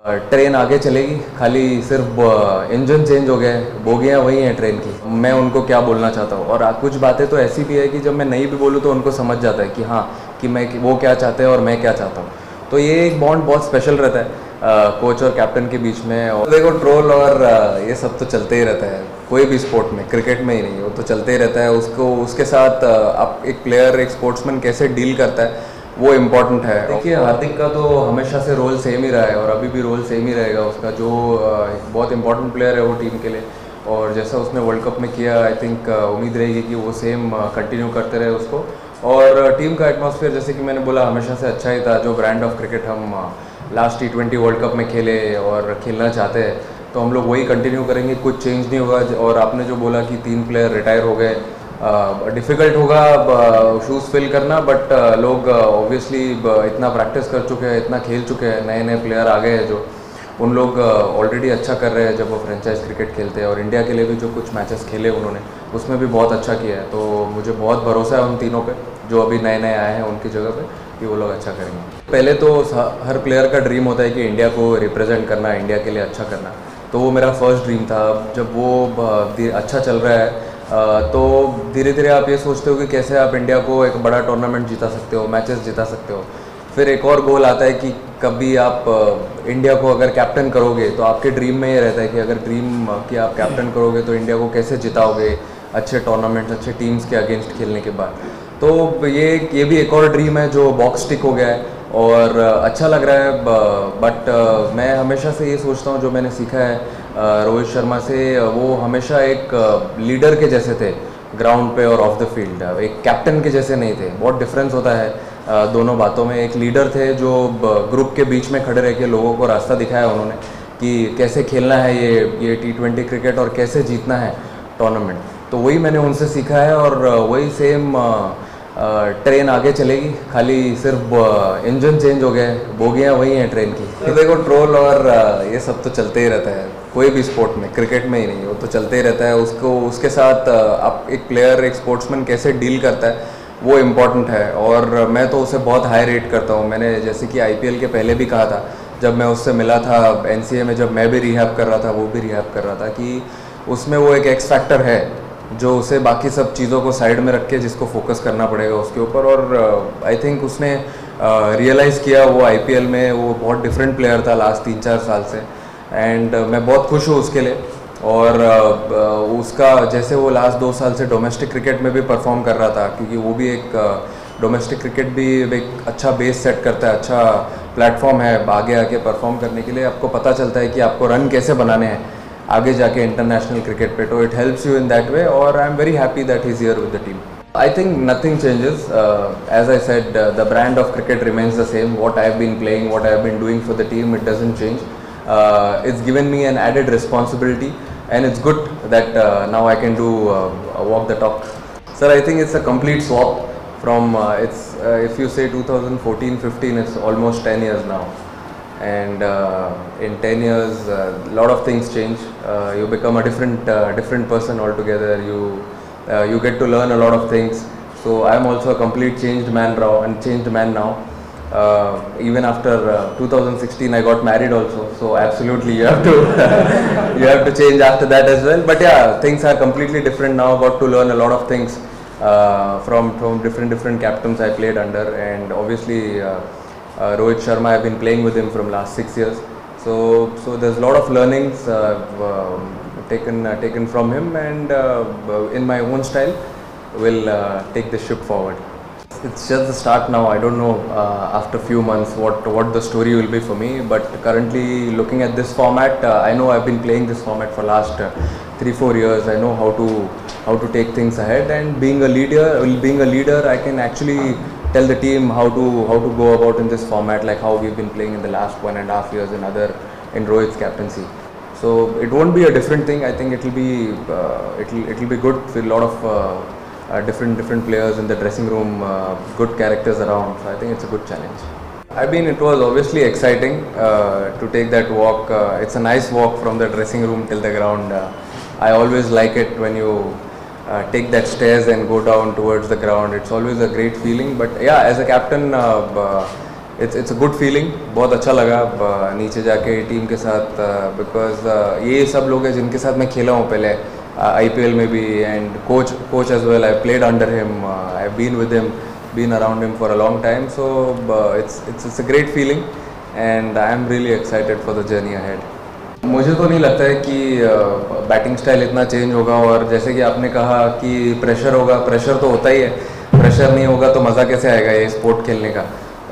Train आगे चलेगी, खाली सिर्फ इंजन चेंज हो गया है, बोगियाँ वही हैं ट्रेन की। मैं उनको क्या बोलना चाहता हूँ, और कुछ बातें तो ऐसी भी है कि जब मैं नहीं भी बोलूँ तो उनको समझ जाता है कि हाँ, कि मैं वो क्या चाहते हैं और मैं क्या चाहता हूँ। तो ये एक बॉन्ड बहुत स्पेशल रहता है कोच और कैप्टन के बीच में। और देखो, ट्रोल और ये सब तो चलते ही रहता है, कोई भी स्पोर्ट में, क्रिकेट में ही नहीं, वो तो चलते ही रहता है। उसको उसके साथ आप एक प्लेयर, एक स्पोर्ट्समैन कैसे डील करता है, वो इम्पॉर्टेंट है। देखिए, हार्दिक का तो हमेशा से रोल सेम ही रहा है और अभी भी रोल सेम ही रहेगा उसका। जो बहुत इंपॉर्टेंट प्लेयर है वो टीम के लिए, और जैसा उसने वर्ल्ड कप में किया, आई थिंक उम्मीद रहेगी कि वो सेम कंटिन्यू करते रहे उसको। और टीम का एटमॉस्फेयर, जैसे कि मैंने बोला, हमेशा से अच्छा ही था। जो ब्रांड ऑफ क्रिकेट हम लास्ट T20 वर्ल्ड कप में खेले और खेलना चाहते हैं, तो हम लोग वही कंटिन्यू करेंगे, कुछ चेंज नहीं होगा। और आपने जो बोला कि 3 प्लेयर रिटायर हो गए, डिफ़िकल्ट होगा शूज़ फिल करना, बट लोग ऑब्वियसली इतना प्रैक्टिस कर चुके हैं, इतना खेल चुके हैं, नए नए प्लेयर आ गए हैं जो उन लोग ऑलरेडी अच्छा कर रहे हैं जब वो फ्रेंचाइज क्रिकेट खेलते हैं। और इंडिया के लिए भी जो कुछ मैचेस खेले उन्होंने, उसमें भी बहुत अच्छा किया है। तो मुझे बहुत भरोसा है उन तीनों पे जो अभी नए नए आए हैं उनकी जगह पे, कि वो लोग अच्छा करेंगे। पहले तो हर प्लेयर का ड्रीम होता है कि इंडिया को रिप्रेजेंट करना, इंडिया के लिए अच्छा करना। तो वो मेरा फर्स्ट ड्रीम था। जब वो अच्छा चल रहा है, तो धीरे धीरे आप ये सोचते हो कि कैसे आप इंडिया को एक बड़ा टूर्नामेंट जीता सकते हो, मैचेस जिता सकते हो। फिर एक और गोल आता है कि कभी आप इंडिया को अगर कैप्टन करोगे, तो आपके ड्रीम में ये रहता है कि अगर ड्रीम कि आप कैप्टन करोगे तो इंडिया को कैसे जिताओगे अच्छे टूर्नामेंट्स, अच्छे टीम्स के अगेंस्ट खेलने के बाद। तो ये भी एक और ड्रीम है जो बॉक्स टिक हो गया है और अच्छा लग रहा है। बट मैं हमेशा से ये सोचता हूँ, जो मैंने सीखा है रोहित शर्मा से, वो हमेशा एक लीडर के जैसे थे ग्राउंड पे और ऑफ द फील्ड, एक कैप्टन के जैसे नहीं थे। बहुत डिफरेंस होता है दोनों बातों में। एक लीडर थे जो ग्रुप के बीच में खड़े रह के लोगों को रास्ता दिखाया उन्होंने कि कैसे खेलना है ये T20 क्रिकेट और कैसे जीतना है टूर्नामेंट। तो वही मैंने उनसे सीखा है, और वही सेम ट्रेन आगे चलेगी, खाली सिर्फ इंजन चेंज हो गया है, बोगियाँ वही हैं ट्रेन की। तो देखो, ट्रोल और ये सब तो चलते ही रहता है, कोई भी स्पोर्ट में, क्रिकेट में ही नहीं, वो तो चलते ही रहता है। उसके साथ आप एक प्लेयर, एक स्पोर्ट्समैन कैसे डील करता है, वो इम्पॉर्टेंट है। और मैं तो उसे बहुत हाई रेट करता हूँ। मैंने जैसे कि IPL के पहले भी कहा था, जब मैं उससे मिला था NCA में, जब मैं भी रिहैब कर रहा था, वो भी रिहैब कर रहा था, कि उसमें वो एक एक्स फैक्टर है जो उसे बाकी सब चीज़ों को साइड में रख के जिसको फोकस करना पड़ेगा उसके ऊपर। और आई थिंक उसने रियलाइज़ किया वो IPL में। वो बहुत डिफरेंट प्लेयर था लास्ट 3-4 साल से, एंड मैं बहुत खुश हूँ उसके लिए। और उसका जैसे वो लास्ट 2 साल से डोमेस्टिक क्रिकेट में भी परफॉर्म कर रहा था, क्योंकि वो भी एक डोमेस्टिक क्रिकेट भी एक अच्छा बेस सेट करता है, अच्छा प्लेटफॉर्म है आगे आके परफॉर्म करने के लिए। आपको पता चलता है कि आपको रन कैसे बनाने हैं आगे जाके इंटरनेशनल क्रिकेट पे। तो it helps you in that way, और I am very happy that he is here with the team. I think nothing changes. As I said, the brand of cricket remains the same. What I have been playing, what I have been doing for the team, it doesn't change. It's given me an added responsibility, and it's good that now I can do walk the talk. Sir, I think it's a complete swap from if you say 2014-15, it's almost 10 years now. And in 10 years, a lot of things change. You become a different person altogether. You get to learn a lot of things. So I am also a complete changed man now. Even after 2016, I got married also. So absolutely, you have to you have to change after that as well. But yeah, things are completely different now. Got to learn a lot of things from different captains I played under, and obviously Rohit Sharma, I've been playing with him from last 6 years. So there's a lot of learnings taken from him, and in my own style will take the ship forward. It's just the start now. I don't know after few months what the story will be for me, but currently looking at this format, I know I've been playing this format for last 3-4 years. I know how to take things ahead, and being a leader, I can actually tell the team how to go about in this format, like how we've been playing in the last 1.5 years in Rohit's captaincy. So it won't be a different thing. I think it'll be good with a lot of different players in the dressing room, good characters around. So I think it's a good challenge. It was obviously exciting to take that walk. It's a nice walk from the dressing room till the ground. I always like it when you take that stairs and go down towards the ground. It's always a great feeling. But yeah, as a captain, it's a good feeling. बहुत अच्छा लगा नीचे जाके team के साथ, because ये सब लोग हैं जिनके साथ मैं खेला हूँ पहले IPL में भी, and coach as well. I played under him, I have been with him, been around him for a long time, so it's a great feeling and I am really excited for the journey ahead. मुझे तो नहीं लगता है कि batting style इतना change होगा, और जैसे कि आपने कहा कि प्रेशर होगा, प्रेशर तो होता ही है, प्रेशर नहीं होगा तो मज़ा कैसे आएगा ये स्पोर्ट खेलने का।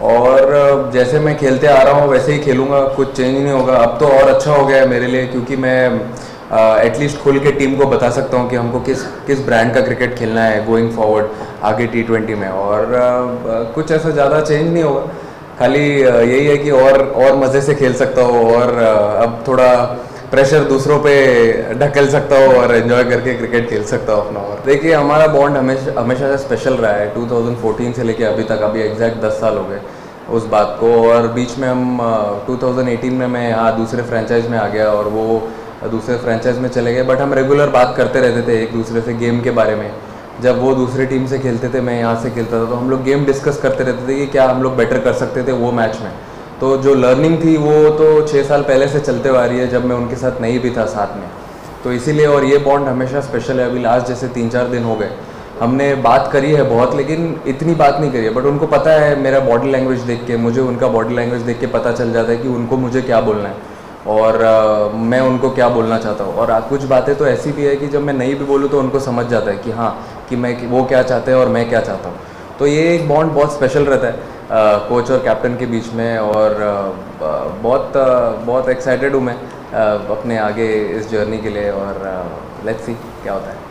और जैसे मैं खेलते आ रहा हूँ वैसे ही खेलूँगा, कुछ चेंज नहीं होगा। अब तो और अच्छा हो गया है मेरे लिए, क्योंकि मैं एटलीस्ट खुल के टीम को बता सकता हूँ कि हमको किस ब्रांड का क्रिकेट खेलना है गोइंग फॉरवर्ड आगे T20 में। और कुछ ऐसा ज़्यादा चेंज नहीं होगा, खाली यही है कि और मज़े से खेल सकता हो, और अब थोड़ा प्रेशर दूसरों पे ढकेल सकता हो और एंजॉय करके क्रिकेट खेल सकता हो अपना। और देखिए हमारा बॉन्ड हमेशा से स्पेशल रहा है, 2014 से लेके अभी तक, अभी एग्जैक्ट 10 साल हो गए उस बात को। और बीच में हम 2018 में मैं यहाँ दूसरे फ्रेंचाइज में आ गया और वो दूसरे फ्रेंचाइज में चले गए, बट हम रेगुलर बात करते रहते थे एक दूसरे से गेम के बारे में। जब वो दूसरी टीम से खेलते थे, मैं यहाँ से खेलता था, तो हम लोग गेम डिस्कस करते रहते थे कि क्या हम लोग बेटर कर सकते थे वो मैच में। तो जो लर्निंग थी वो तो 6 साल पहले से चलते हुए आ रही है, जब मैं उनके साथ नहीं भी था साथ में, तो इसीलिए। और ये बॉन्ड हमेशा स्पेशल है। अभी लास्ट जैसे 3-4 दिन हो गए, हमने बात करी है बहुत, लेकिन इतनी बात नहीं करी है, बट उनको पता है मेरा बॉडी लैंग्वेज देख के, मुझे उनका बॉडी लैंग्वेज देख के पता चल जाता है कि उनको मुझे क्या बोलना है और मैं उनको क्या बोलना चाहता हूँ। और कुछ बातें तो ऐसी भी है कि जब मैं नहीं भी बोलूँ तो उनको समझ जाता है कि हाँ, कि वो क्या चाहते हैं और मैं क्या चाहता हूँ। तो ये एक बॉन्ड बहुत स्पेशल रहता है कोच और कैप्टन के बीच में। और बहुत एक्साइटेड हूँ मैं अपने आगे इस जर्नी के लिए, और लेट्स सी क्या होता है।